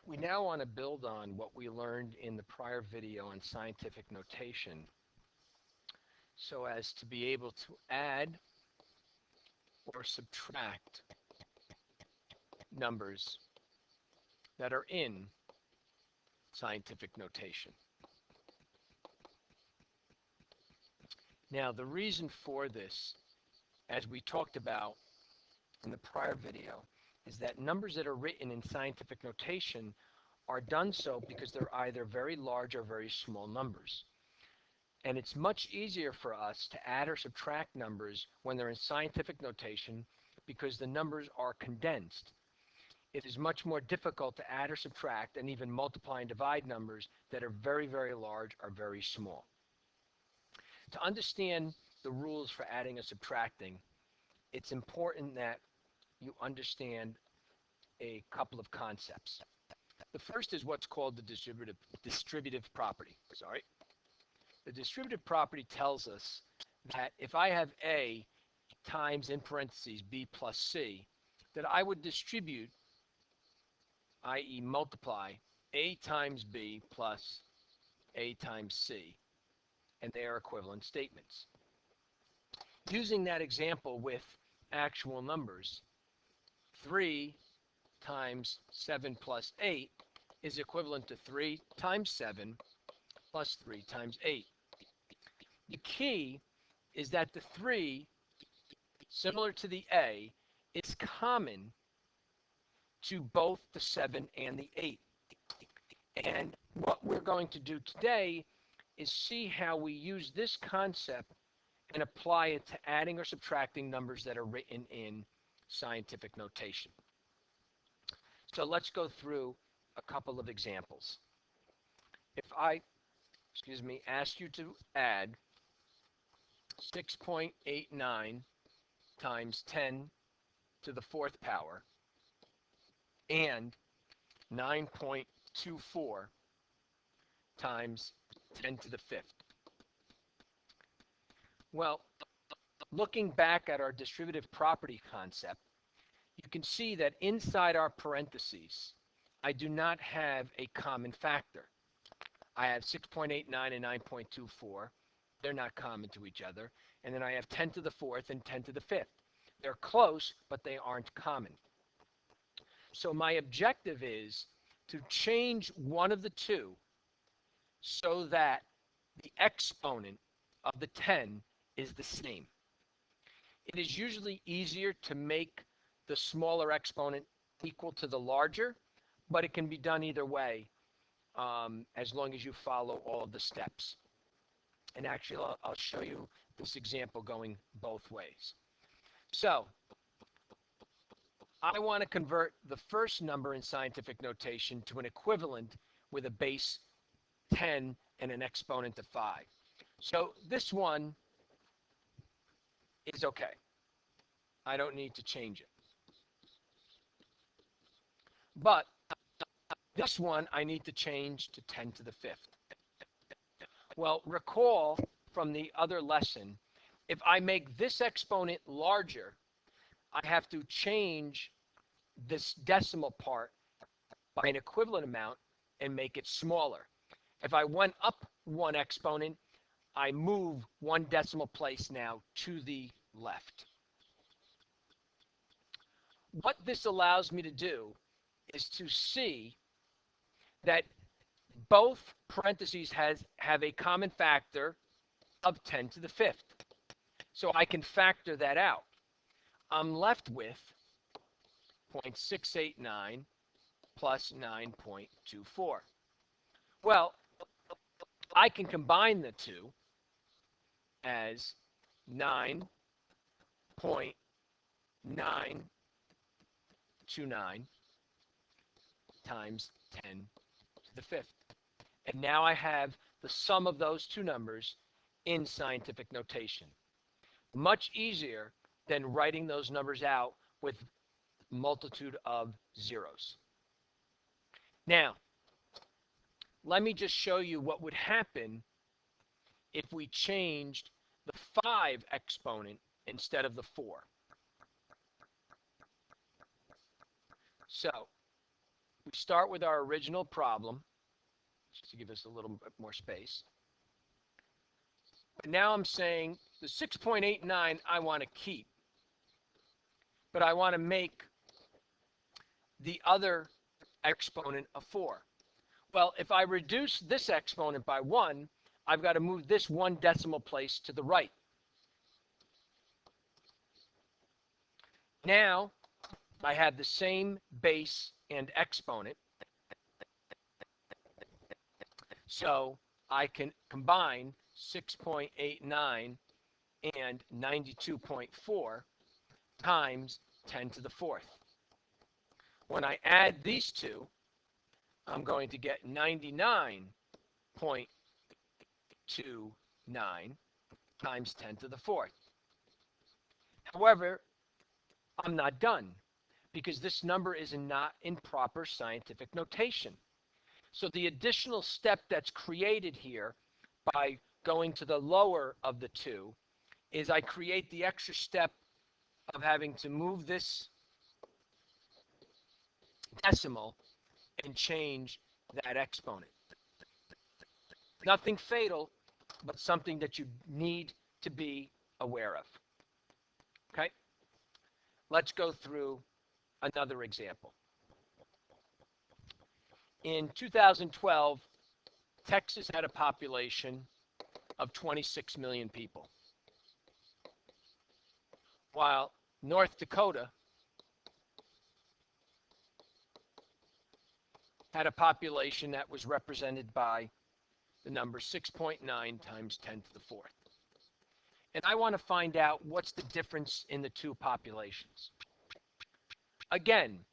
We now want to build on what we learned in the prior video on scientific notation so as to be able to add or subtract numbers that are in scientific notation. Now, the reason for this, as we talked about in the prior video, is that numbers that are written in scientific notation are done so because they're either very large or very small numbers. And it's much easier for us to add or subtract numbers when they're in scientific notation because the numbers are condensed. It is much more difficult to add or subtract and even multiply and divide numbers that are very, very large or very small. To understand the rules for adding or subtracting, it's important that you understand a couple of concepts. The first is what's called the distributive property. The distributive property tells us that if I have A times, in parentheses, B plus C, that I would distribute, i.e. multiply, A times B plus A times C, and they are equivalent statements. Using that example with actual numbers, 3 times 7 plus 8 is equivalent to 3 times 7 plus 3 times 8. The key is that the 3, similar to the A, is common to both the 7 and the 8. And what we're going to do today is see how we use this concept and apply it to adding or subtracting numbers that are written in scientific notation. So let's go through a couple of examples. If I, ask you to add 6.89 times 10 to the 4th power and 9.24 times 10 to the 5th. Well, looking back at our distributive property concept, you can see that inside our parentheses, I do not have a common factor. I have 6.89 and 9.24. They're not common to each other. And then I have 10 to the 4th and 10 to the 5th. They're close, but they aren't common. So my objective is to change one of the two so that the exponent of the 10 is the same. It is usually easier to make the smaller exponent equal to the larger, but it can be done either way as long as you follow all of the steps. And actually, I'll show you this example going both ways. So I want to convert the first number in scientific notation to an equivalent with a base 10 and an exponent of 5. So this one is okay. I don't need to change it. But this one I need to change to 10 to the 5th. Well, recall from the other lesson, if I make this exponent larger, I have to change this decimal part by an equivalent amount and make it smaller. If I went up one exponent, I move one decimal place now to the left. What this allows me to do is to see that both parentheses have a common factor of 10 to the 5th. So I can factor that out. I'm left with 0.689 plus 9.24. Well, I can combine the two as 9.929 times 10 to the 5th. And now I have the sum of those two numbers in scientific notation. Much easier than writing those numbers out with multitude of zeros. Now, let me just show you what would happen if we changed the 5 exponent instead of the 4. So we start with our original problem, just to give us a little bit more space. But now I'm saying the 6.89 I want to keep, but I want to make the other exponent a 4. Well, if I reduce this exponent by 1, I've got to move this 1 decimal place to the right. Now I have the same base and exponent, so I can combine 6.89 and 92.4 times 10 to the 4th. When I add these two, I'm going to get 99.29 times 10 to the 4th. However, I'm not done because this number is not in proper scientific notation. So the additional step that's created here by going to the lower of the two is I create the extra step of having to move this decimal and change that exponent. Nothing fatal, but something that you need to be aware of. Okay? Let's go through another example. In 2012, Texas had a population of 26 million people, while North Dakota had a population that was represented by the number 6.9 times 10 to the 4th. And I want to find out what's the difference in the two populations. Again,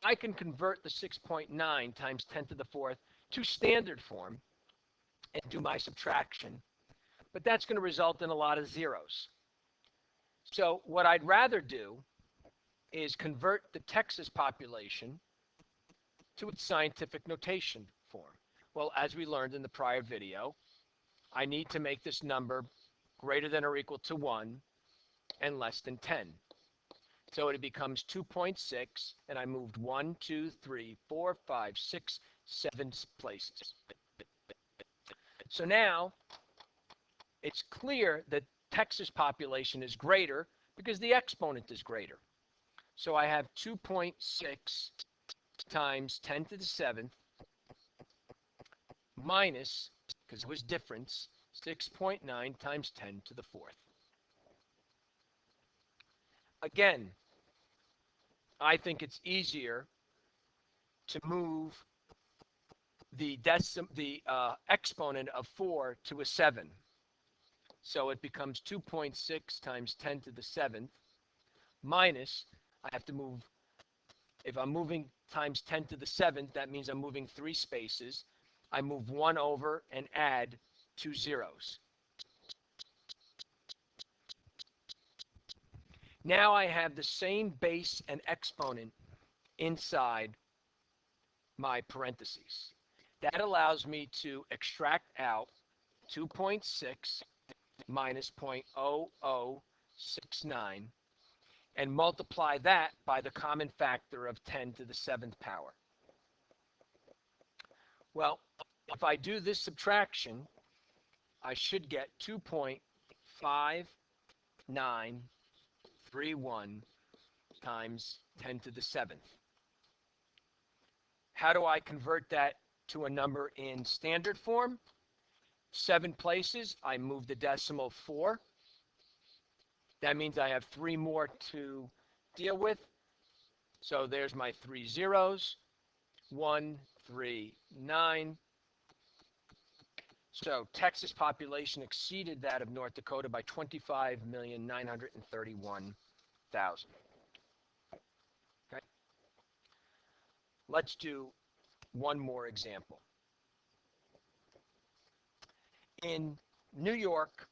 I can convert the 6.9 times 10 to the 4th to standard form and do my subtraction, but that's going to result in a lot of zeros. So what I'd rather do is convert the Texas population to its scientific notation form. Well, as we learned in the prior video, I need to make this number greater than or equal to 1 and less than 10. So it becomes 2.6, and I moved 1, 2, 3, 4, 5, 6, 7 places. So now it's clear that Texas population is greater because the exponent is greater. So I have 2.6 times 10 to the 7th minus, because it was difference, 6.9 times 10 to the 4th. Again, I think it's easier to move the exponent of 4 to a 7. So it becomes 2.6 times 10 to the 7th minus, I have to move, if I'm moving times 10 to the 7th, that means I'm moving 3 spaces. I move 1 over and add 2 zeros. Now I have the same base and exponent inside my parentheses. That allows me to extract out 2.6 minus 0.0069 and multiply that by the common factor of 10 to the 7th power. Well, if I do this subtraction, I should get 2.5931 times 10 to the 7th. How do I convert that to a number in standard form? 7 places, I move the decimal 4. That means I have 3 more to deal with. So there's my 3 zeros. 1, 3, 9. So Texas population exceeded that of North Dakota by 25,931,000. Okay. Let's do one more example. In New York,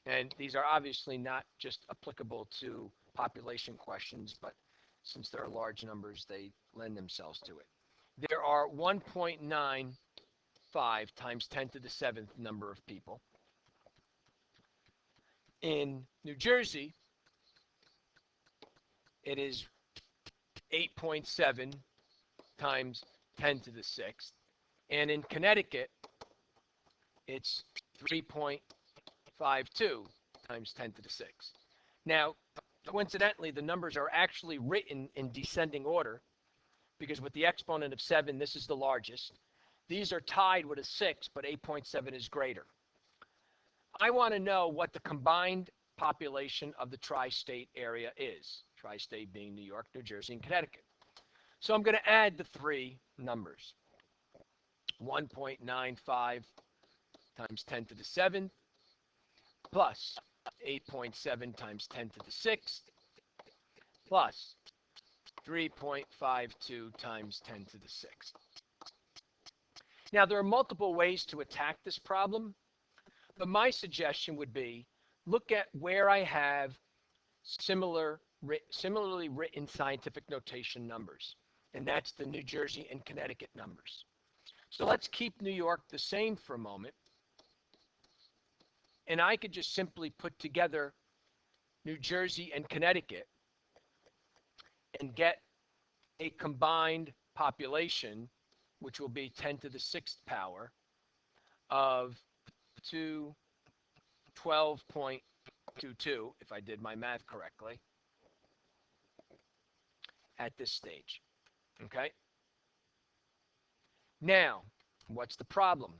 and these are obviously not just applicable to population questions, but since there are large numbers, they lend themselves to it. There are 1.95 times 10 to the 7th number of people. In New Jersey, it is 8.7 times 10 to the 6th. And in Connecticut, it's 3.52 times 10 to the 6th. Now, coincidentally, the numbers are actually written in descending order because with the exponent of 7, this is the largest. These are tied with a 6, but 8.7 is greater. I want to know what the combined population of the tri-state area is. Tri-state being New York, New Jersey, and Connecticut. So I'm going to add the three numbers. 1.95 times 10 to the 7th plus 8.7 times 10 to the 6th plus 3.52 times 10 to the 6th. Now, there are multiple ways to attack this problem, but my suggestion would be look at where I have similarly written scientific notation numbers, and that's the New Jersey and Connecticut numbers. So let's keep New York the same for a moment, and I could just simply put together New Jersey and Connecticut and get a combined population, which will be 10 to the 6th power, of 12.22, if I did my math correctly, at this stage. Okay? Now, what's the problem?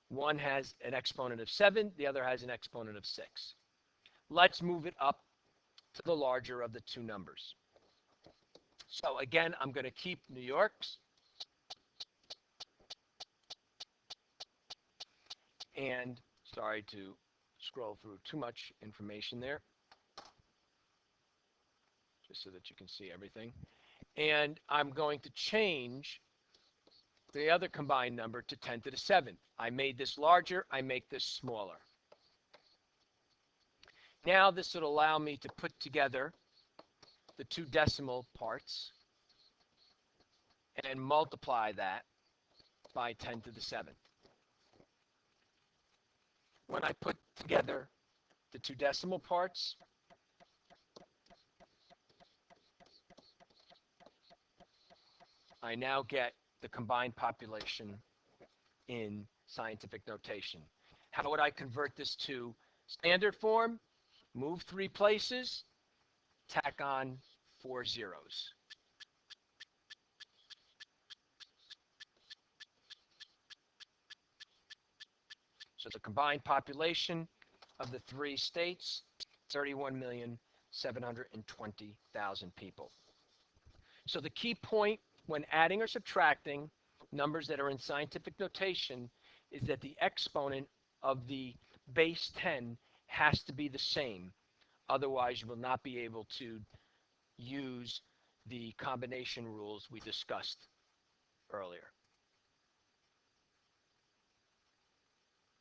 One has an exponent of 7, the other has an exponent of 6. Let's move it up to the larger of the two numbers. So again, I'm going to keep New York's. And sorry to scroll through too much information there, just so that you can see everything. And I'm going to change the other combined number to 10 to the 7th. I made this larger, I make this smaller. Now this would allow me to put together the two decimal parts and multiply that by 10 to the 7th. When I put together the two decimal parts, I now get the combined population in scientific notation. How would I convert this to standard form? Move 3 places, tack on 4 zeros. So the combined population of the 3 states, 31,720,000 people. So the key point when adding or subtracting numbers that are in scientific notation is that the exponent of the base 10 has to be the same. Otherwise, you will not be able to use the combination rules we discussed earlier.